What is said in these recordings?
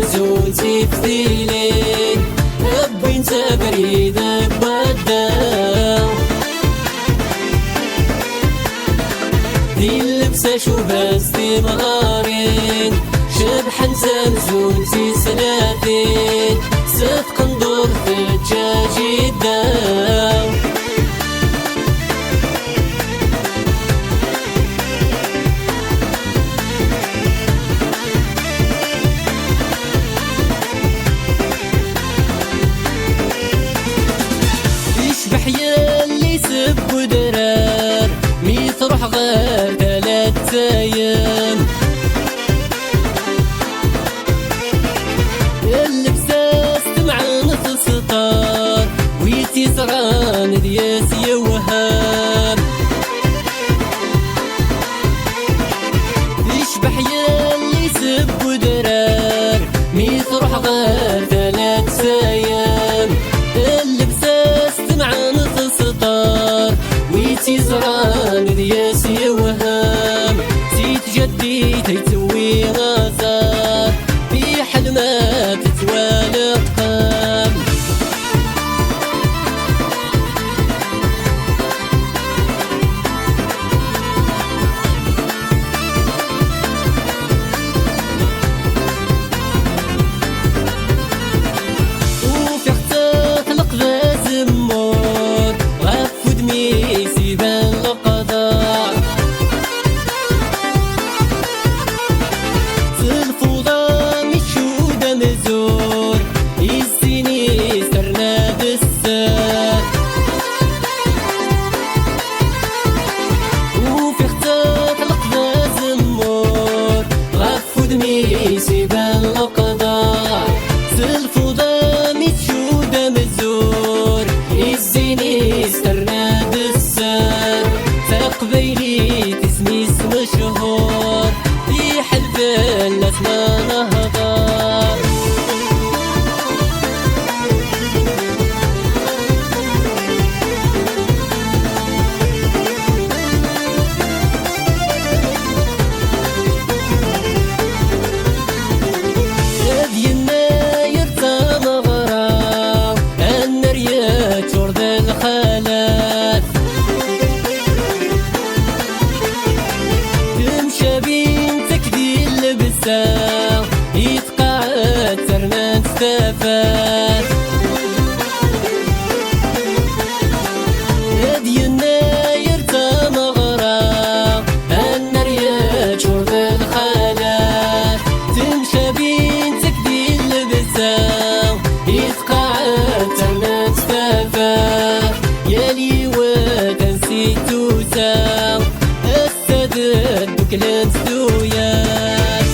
تمزونتي في ثيلين ربي انت بريد بوداو ذي اللبسة شوباز ذي مغارين شبحا تمزونتي سلافين صدق ندور في الدجاج الداو يشبح ياللي سب ودرار ميت روح غير 3 أيام اللبسة استمعان في سطار ويتي صغان دياس يوهام يشبح ياللي سب ودرار ميت روح غير 3 أيام اللبسة استمعان في سطار ويتي صغان دياس يوهام زيت جدي تيتوي غزار في حلمك تتوالى قام وفي اختك لقضى زمور غف دمي سيبان القضاء في الفوضى مشودة مزور يزيني سرنا بالسار وفي اختك لقضى زمور غف دمي سيبان القضاء في الفوضى مشودة مزور يزيني سرنا بالسار فقبيلي تسمي اسم مشهور في حلف الناس ما نهضر هذي الناير تمغرى النريات شرد الخالات تمشى بنتك دي اللبسة يتقعد ترنا تستفاد هذي الناير تمغرى النريات شرد الخالات تمشى بنتك دي اللبسة يتقعد ترنا تستفاد يالي وتنسيت توسع السدد بكلن سويات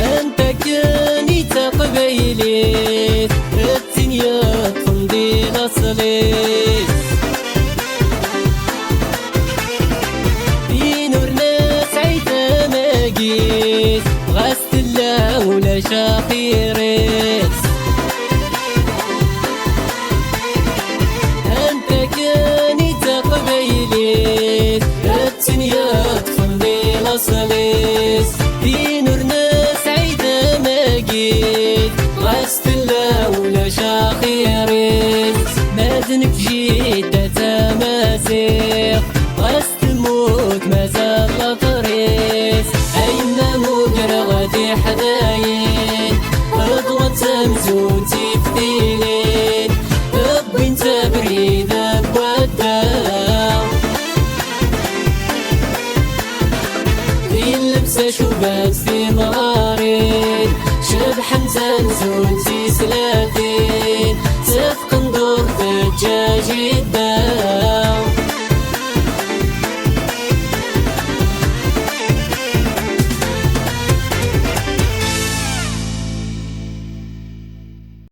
انت كاني تقبيلي الدنيا تمضي لصليت في نور ناس عيتا ماقيت غست الله ولا شاخيريت انت كاني تقبيلي الدنيا تمضي لصليت في نور ناس عيتا ماقيت غست الله ولا شاخيريت مازنك جيدة تماسيق غست موت مازال طريس أين موجر غادي حداين رضوة تمزونتي في ثيلين ربي انت بريد بوداو ذي اللبسة شوبات